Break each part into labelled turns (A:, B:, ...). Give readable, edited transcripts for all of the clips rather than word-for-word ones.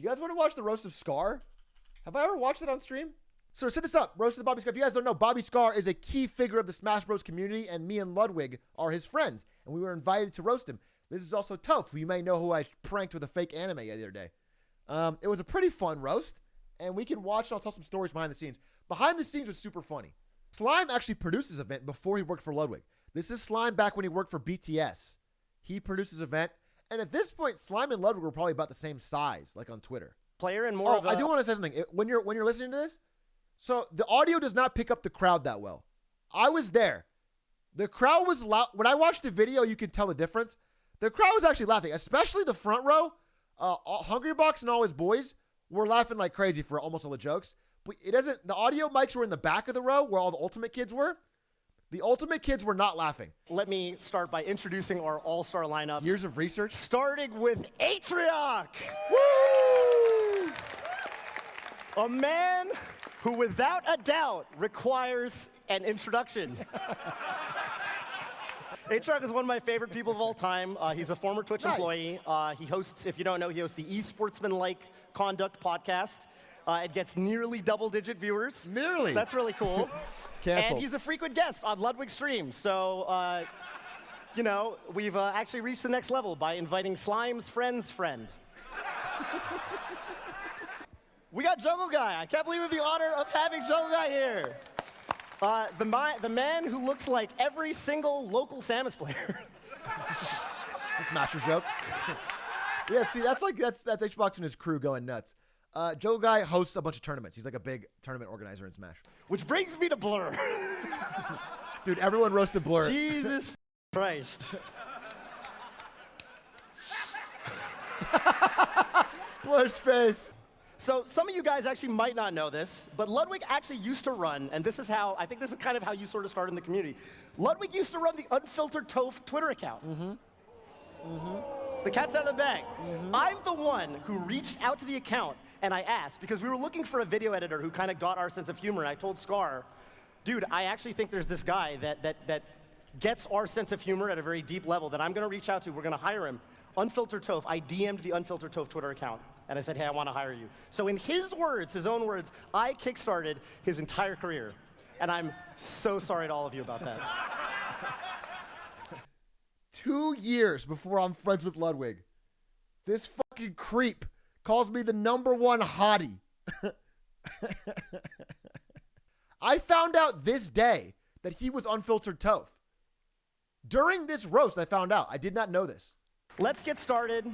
A: Do you guys want to watch the roast of Scar? Have I ever watched it on stream? So set this up. Roast of the Bobby Scar. If you guys don't know, Bobby Scar is a key figure of the Smash Bros community, and me and Ludwig are his friends, and we were invited to roast him. This is also Toph, who you may know who I pranked with a fake anime the other day. It was a pretty fun roast, and we can watch and I'll tell some stories behind the scenes. Behind the scenes was super funny. Slime actually produced this event before he worked for Ludwig. This is Slime back when he worked for BTS. He produced this event, and at this point, Slime and Ludwig were probably about the same size, like on Twitter.
B: Player and more of a...
A: I do want to say something. When you're listening to this, so the audio does not pick up the crowd that well. I was there. The crowd was loud. When I watched the video, you can tell the difference. The crowd was actually laughing, especially the front row. Hungrybox and all his boys were laughing like crazy for almost all the jokes. But it doesn't. The audio mics were in the back of the row where all the Ultimate kids were. The Ultimate kids were not laughing.
B: Let me start by introducing our all-star lineup.
A: Years of research.
B: Starting with Atrioc. Woo! A man who, without a doubt, requires an introduction. Atrioc is one of my favorite people of all time. He's a former Twitch employee. He hosts, if you don't know, he hosts the eSportsman-like Conduct podcast. It gets nearly double-digit viewers.
A: Nearly.
B: So that's really cool.
A: Canceled.
B: And he's a frequent guest on Ludwig's stream. So, you know, we've actually reached the next level by inviting Slime's friend's friend. We got Jungle Guy. I can't believe we have the honor of having Jungle Guy here. The man who looks like every single local Samus player.
A: It's a Smasher joke. Yeah, see, that's HBox and his crew going nuts. Jungle Guy hosts a bunch of tournaments. He's like a big tournament organizer in Smash.
B: Which brings me to Blur.
A: Dude, everyone roasted Blur.
B: Jesus Christ.
A: Blur's face.
B: So some of you guys actually might not know this, but Ludwig actually used to run, and this is how, I think this is kind of how you sort of started in the community. Ludwig used to run the Unfiltered Toph Twitter account. So the cat's out of the bag. I'm the one who reached out to the account and I asked, because we were looking for a video editor who kind of got our sense of humor, and I told Scar, dude, I actually think there's this guy that gets our sense of humor at a very deep level that I'm going to reach out to. We're going to hire him. Unfiltered Toph. I DM'd the Unfiltered Toph Twitter account, and I said, hey, I want to hire you. So in his words, his own words, I kickstarted his entire career. And I'm so sorry to all of you about that.
A: 2 years before I'm friends with Ludwig, this fucking creep calls me the #1 hottie. I found out this day that he was Unfiltered Toph. During this roast, I found out. I did not know this.
B: Let's get started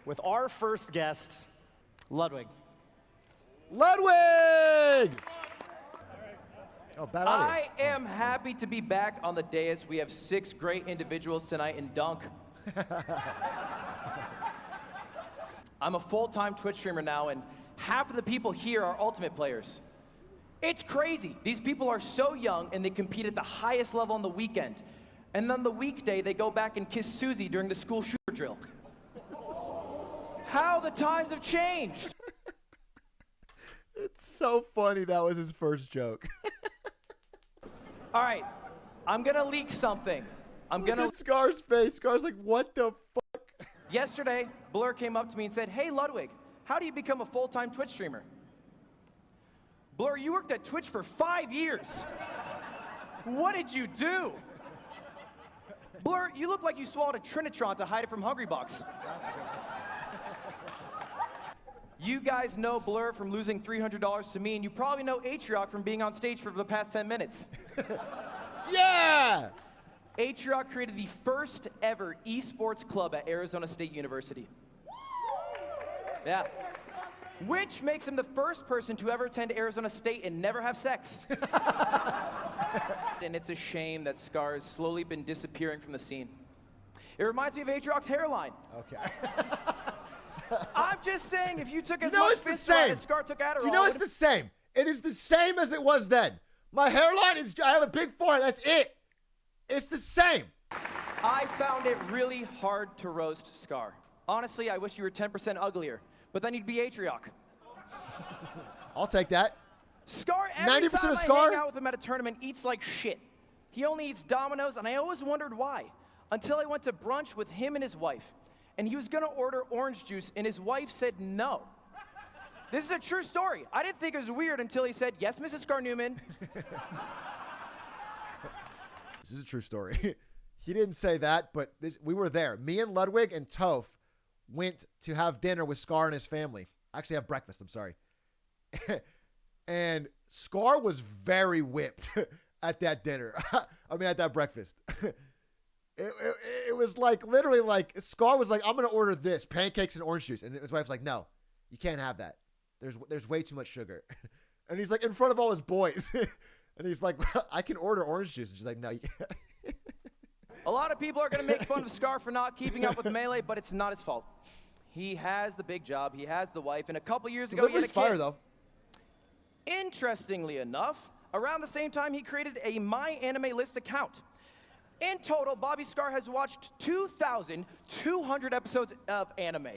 B: with our first guest, Ludwig.
A: Ludwig! Oh, bad audio.
C: I am happy to be back on the dais. We have 6 great individuals tonight in Dunk. I'm a full-time Twitch streamer now, and half of the people here are Ultimate players. It's crazy. These people are so young, and they compete at the highest level on the weekend. And then the weekday, they go back and kiss Susie during the school shooter drill. How the times have changed.
A: It's so funny that was his first joke.
C: All right, I'm gonna leak something.
A: Look at Scar's face. Scar's like, what the fuck?
C: Yesterday, Blur came up to me and said, hey, Ludwig, how do you become a full-time Twitch streamer? Blur, you worked at Twitch for 5 years. What did you do? Blur, you look like you swallowed a Trinitron to hide it from Hungrybox. You guys know Blur from losing $300 to me, and you probably know Atrioc from being on stage for the past 10 minutes.
A: Yeah!
C: Atrioc created the first ever esports club at Arizona State University. Yeah. Which makes him the first person to ever attend Arizona State and never have sex. And it's a shame that Scar has slowly been disappearing from the scene. It reminds me of Atrioc's hairline.
A: Okay.
C: I'm just saying, if you took as
A: You know
C: much
A: it's the
C: Viscera
A: same.
C: as Scar took Adderall...
A: Do you know it's the same? It is the same as it was then. My hairline is, I have a big forehead, that's it. It's the same.
C: I found it really hard to roast Scar. Honestly, I wish you were 10% uglier, but then you'd be Atrioc.
A: I'll take that.
C: Scar, every
A: 90%
C: time
A: of
C: I
A: Scar?
C: hang out with him at a tournament, eats like shit. He only eats Domino's, and I always wondered why. Until I went to brunch with him and his wife. And he was gonna order orange juice, and his wife said no. This is a true story. I didn't think it was weird until he said, yes, Mrs. Scar Newman.
A: This is a true story. He didn't say that, but we were there. Me and Ludwig and Toph went to have dinner with Scar and his family. Actually, have breakfast, I'm sorry. And Scar was very whipped at that dinner. I mean, at that breakfast. It was like, literally like, Scar was like, I'm going to order this, pancakes and orange juice. And his wife's like, no, you can't have that. There's way too much sugar. And he's like, in front of all his boys. And he's like, well, I can order orange juice. And she's like, no, you can't.
C: A lot of people are going to make fun of Scar for not keeping up with Melee, but it's not his fault. He has the big job. He has the wife. And a couple years ago, he had a kid.
A: Fire, though.
C: Interestingly enough, around the same time, he created a My Anime List account. In total, Bobby Scar has watched 2,200 episodes of anime.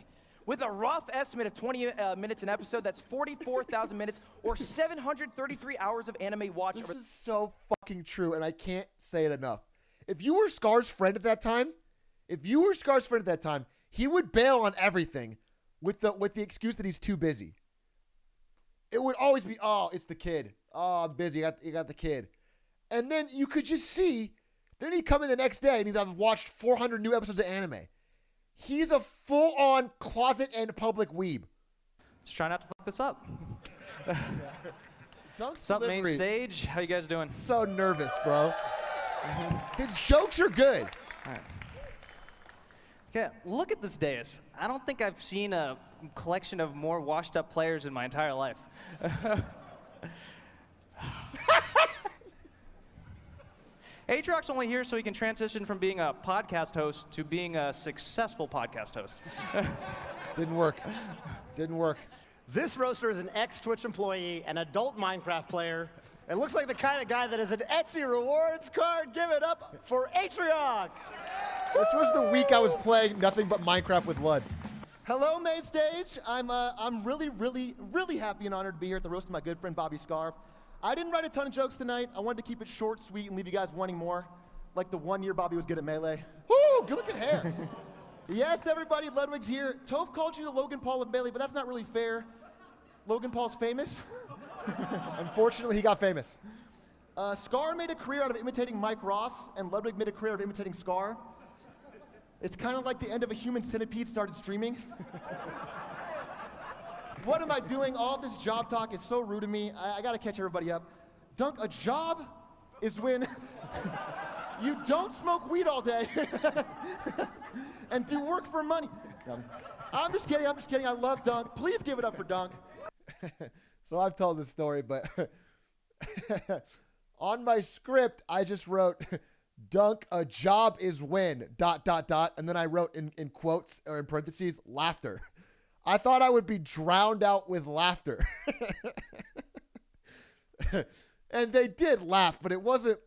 C: With a rough estimate of 20 minutes an episode, that's 44,000 minutes or 733 hours of anime watch.
A: This is so fucking true, and I can't say it enough. If you were Scar's friend at that time, he would bail on everything with the excuse that he's too busy. It would always be, oh, it's the kid. Oh, I'm busy. You got the kid. And then you could just see, then he'd come in the next day and he'd have watched 400 new episodes of anime. He's a full-on closet and public weeb.
D: Let's try not to fuck this up.
A: What's
D: up, main stage? How you guys doing?
A: So nervous, bro. His jokes are good.
D: All right. Okay, look at this dais. I don't think I've seen a collection of more washed-up players in my entire life. Atrioc's only here so he can transition from being a podcast host to being a successful podcast host.
A: Didn't work.
B: This roaster is an ex-Twitch employee, an adult Minecraft player. It looks like the kind of guy that is an Etsy rewards card. Give it up for Atrioc.
A: This was the week I was playing nothing but Minecraft with Lud.
E: Hello, main stage. I'm really, really, really happy and honored to be here at the roast of my good friend Bobby Scar. I didn't write a ton of jokes tonight. I wanted to keep it short, sweet, and leave you guys wanting more. Like the 1 year Bobby was good at Melee.
A: Woo, good looking hair.
E: Yes, everybody, Ludwig's here. Toph called you the Logan Paul of Melee, but that's not really fair. Logan Paul's famous.
A: Unfortunately, he got famous.
E: Scar made a career out of imitating Mike Ross, and Ludwig made a career out of imitating Scar. It's kind of like the end of a Human Centipede started streaming. What am I doing? All of this job talk is so rude to me. I gotta catch everybody up. Dunk, a job is when you don't smoke weed all day and do work for money. I'm just kidding. I love Dunk. Please give it up for Dunk.
A: So I've told this story, but on my script, I just wrote, Dunk, a job is when, ... And then I wrote in quotes or in parentheses, laughter. I thought I would be drowned out with laughter. And they did laugh, but it wasn't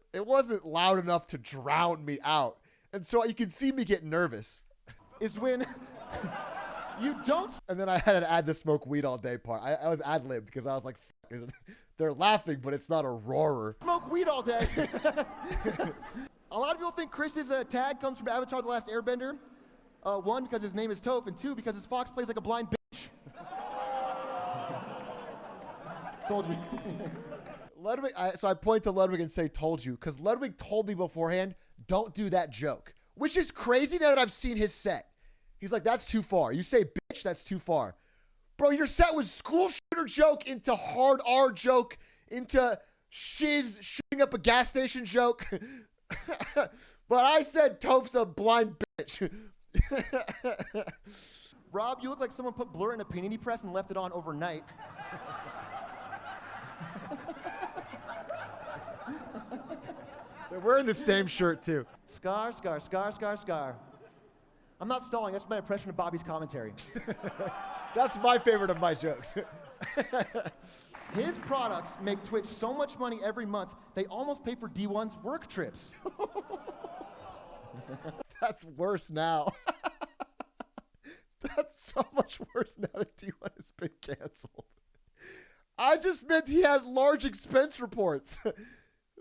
A: loud enough to drown me out. And so you can see me get nervous.
E: Is when you don't.
A: And then I had to add the smoke weed all day part. I was ad-libbed because I was like, they're laughing, but it's not a roarer.
E: Smoke weed all day. A lot of people think Chris's tag comes from Avatar: The Last Airbender. One, because his name is Toph, and two, because his fox plays like a blind bitch. Told you.
A: Ludwig, so I point to Ludwig and say, told you, because Ludwig told me beforehand, don't do that joke, which is crazy now that I've seen his set. He's like, that's too far. You say bitch, that's too far. Bro, your set was school shooter joke into hard R joke into shiz shooting up a gas station joke. But I said Toph's a blind bitch.
E: Rob, you look like someone put Blur in a panini press and left it on overnight.
A: They're wearing the same shirt, too.
E: Scar, Scar, Scar, Scar, Scar. I'm not stalling. That's my impression of Bobby's commentary.
A: That's my favorite of my jokes.
E: His products make Twitch so much money every month, they almost pay for D1's work trips.
A: That's worse now. That's so much worse now that D1 has been canceled. I just meant he had large expense reports.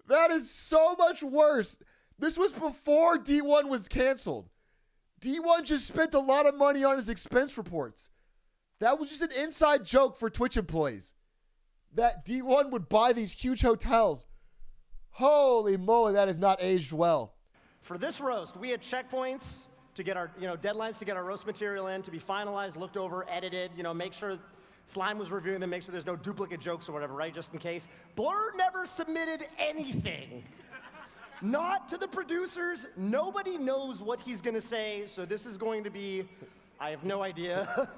A: That is so much worse. This was before D1 was canceled. D1 just spent a lot of money on his expense reports. That was just an inside joke for Twitch employees. That D1 would buy these huge hotels. Holy moly, that has not aged well.
B: For this roast, we had checkpoints to get our, deadlines to get our roast material in, to be finalized, looked over, edited, make sure Slime was reviewing them, make sure there's no duplicate jokes or whatever, right, just in case. Blur never submitted anything. Not to the producers. Nobody knows what he's going to say, so this is going to be, I have no idea.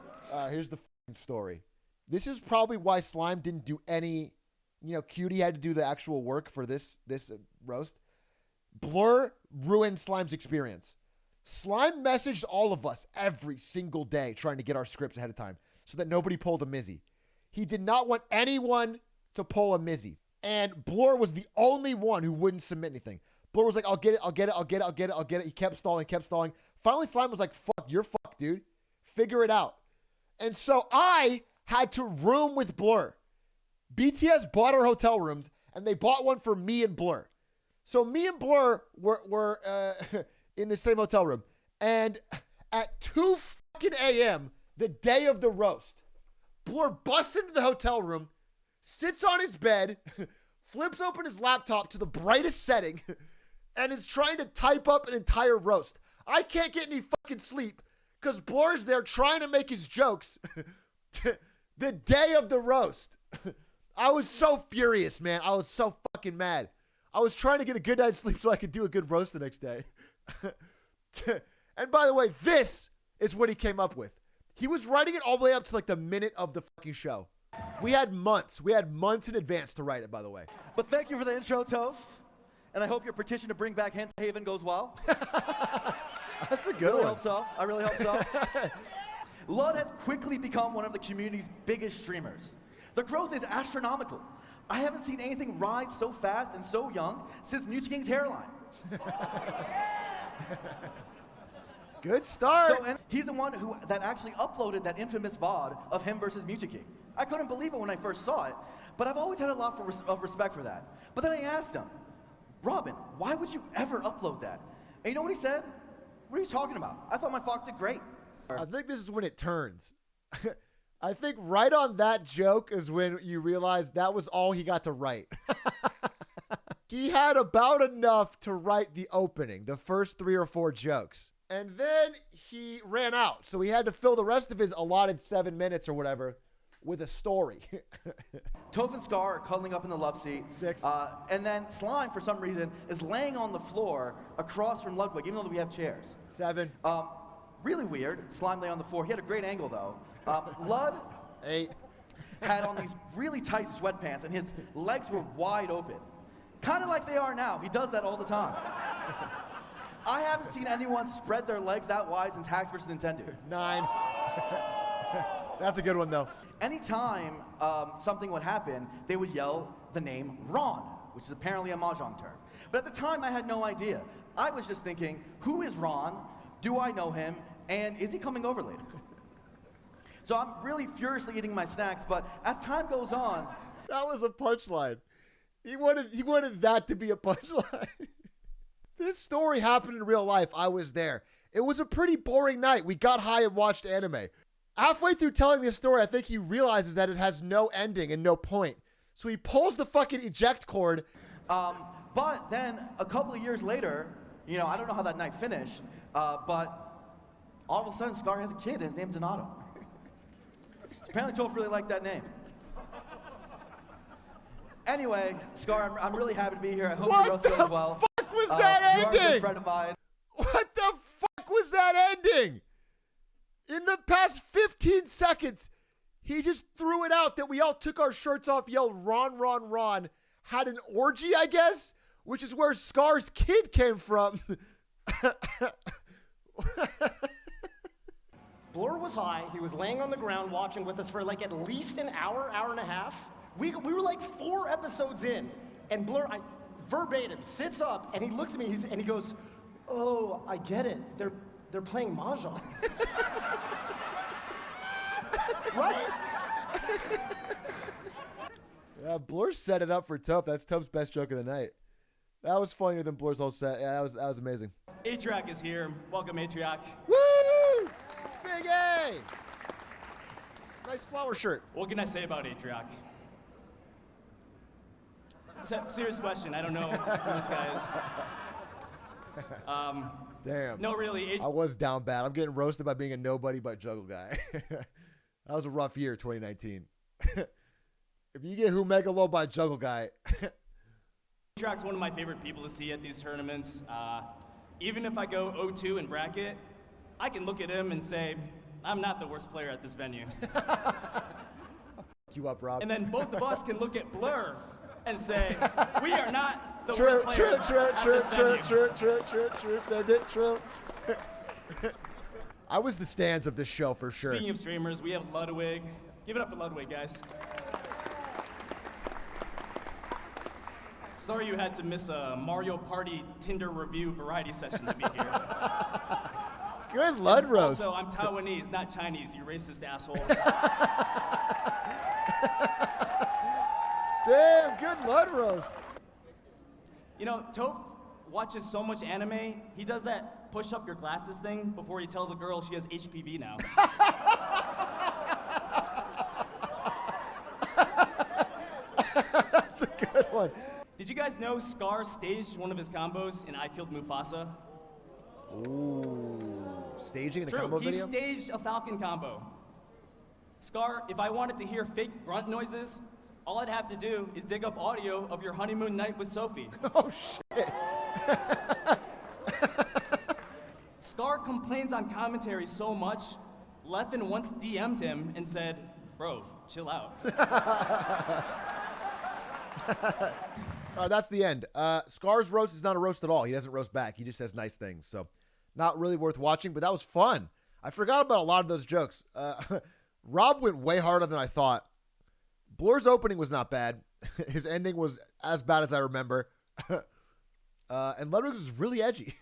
A: Here's the story. This is probably why Slime didn't do any, Cutie had to do the actual work for this roast. Blur ruined Slime's experience. Slime messaged all of us every single day trying to get our scripts ahead of time so that nobody pulled a Mizzy. He did not want anyone to pull a Mizzy. And Blur was the only one who wouldn't submit anything. Blur was like, I'll get it. He kept stalling. Finally, Slime was like, fuck, you're fucked, dude. Figure it out. And so I had to room with Blur. BTS bought our hotel rooms, and they bought one for me and Blur. So me and Blur were in the same hotel room. And at 2 fucking a.m., the day of the roast, Blur busts into the hotel room, sits on his bed, flips open his laptop to the brightest setting, and is trying to type up an entire roast. I can't get any fucking sleep because Blur's there trying to make his jokes the day of the roast. I was so furious, man. I was so fucking mad. I was trying to get a good night's sleep so I could do a good roast the next day. And by the way, this is what he came up with. He was writing it all the way up to like the minute of the fucking show. We had months. We had months in advance to write it, by the way.
F: But thank you for the intro, Toph. And I hope your petition to bring back Hint Haven goes well.
A: That's a good one.
F: I really hope so. Lud has quickly become one of the community's biggest streamers. The growth is astronomical. I haven't seen anything rise so fast and so young since Mewtwo King's hairline.
A: Good start.
F: And he's the one that actually uploaded that infamous VOD of him versus Mewtwo King. I couldn't believe it when I first saw it, but I've always had a lot of respect for that. But then I asked him, Robin, why would you ever upload that? And you know what he said? What are you talking about? I thought my Fox did great.
A: I think this is when it turns. I think right on that joke is when you realize that was all he got to write. He had about enough to write the opening, the first 3 or 4 jokes. And then he ran out. So he had to fill the rest of his allotted 7 minutes or whatever with a story.
F: Toph and Scar are cuddling up in the love seat.
A: 6.
F: And then Slime, for some reason, is laying on the floor across from Ludwig, even though we have chairs.
A: 7.
F: Really weird. Slime lay on the floor. He had a great angle, though. Lud
A: 8.
F: had on these really tight sweatpants, and his legs were wide open. Kind of like they are now. He does that all the time. I haven't seen anyone spread their legs that wide since Hacks vs. Nintendo.
A: 9. That's a good one, though.
F: Anytime something would happen, they would yell the name Ron, which is apparently a Mahjong term. But at the time, I had no idea. I was just thinking, who is Ron? Do I know him? And is he coming over later? So I'm really furiously eating my snacks, but as time goes on...
A: That was a punchline. He wanted that to be a punchline. This story happened in real life. I was there. It was a pretty boring night. We got high and watched anime. Halfway through telling this story, I think he realizes that it has no ending and no point. So he pulls the fucking eject cord.
F: But then a couple of years later, I don't know how that night finished, but all of a sudden Scar has a kid and his name's Donato. Apparently Toph really liked that name. Anyway, Scar, I'm really happy to be here. I hope you roast goes well.
A: What the fuck was that ending?
F: You are a good friend of mine.
A: What the fuck was that ending? In the past 15 seconds, he just threw it out that we all took our shirts off, yelled Ron, Ron, Ron, had an orgy, I guess, which is where Scar's kid came from.
B: Blur was high. He was laying on the ground watching with us for like at least an hour, hour and a half. We were like 4 episodes in, and Blur, verbatim, sits up, and he looks at me, and he goes, "Oh, I get it. They're playing Mahjong." Right?
A: Yeah, Blur set it up for Toph. That's Toph's best joke of the night. That was funnier than Blur's whole set. Yeah, that was amazing.
G: Atrioc is here. Welcome, Atrioc.
A: Woo! Big A! Nice flower shirt.
G: What can I say about Atrioc? Serious question. I don't know who this guy is.
A: Damn.
G: No, really.
A: I was down bad. I'm getting roasted by being a nobody but juggle guy. That was a rough year, 2019. If you get who mega low by juggle guy.
G: Atrioc's one of my favorite people to see at these tournaments. Even if I go 0-2 in bracket, I can look at him and say, I'm not the worst player at this venue.
A: You up, Rob?
G: And then both of us can look at Blur and say, we are not the
A: True,
G: worst
A: true,
G: players
A: true,
G: at
A: true,
G: this
A: true,
G: venue.
A: true, true, true, true. Send it, true. I was the stands of this show for sure.
G: Speaking of streamers, we have Ludwig. Give it up for Ludwig, guys. Sorry you had to miss a Mario Party Tinder review variety session to be here.
A: Good Lud roast.
G: Also, I'm Taiwanese, not Chinese, you racist asshole.
A: Damn, good Lud roast.
G: You know, Toph watches so much anime, he does that push up your glasses thing before he tells a girl she has HPV now.
A: That's a good one.
G: Did you guys know Scar staged one of his combos in I Killed Mufasa?
A: Ooh, staging
G: It's
A: the
G: true,
A: combo
G: he
A: video?
G: staged a Falcon combo. Scar, if I wanted to hear fake grunt noises, all I'd have to do is dig up audio of your honeymoon night with Sophie.
A: Oh, shit.
G: Scar complains on commentary so much, Leffen once DM'd him and said, bro, chill out.
A: That's the end. Scar's roast is not a roast at all. He doesn't roast back. He just says nice things. So not really worth watching, but that was fun. I forgot about a lot of those jokes. Rob went way harder than I thought. Blur's opening was not bad. His ending was as bad as I remember. And Ludwig's was really edgy.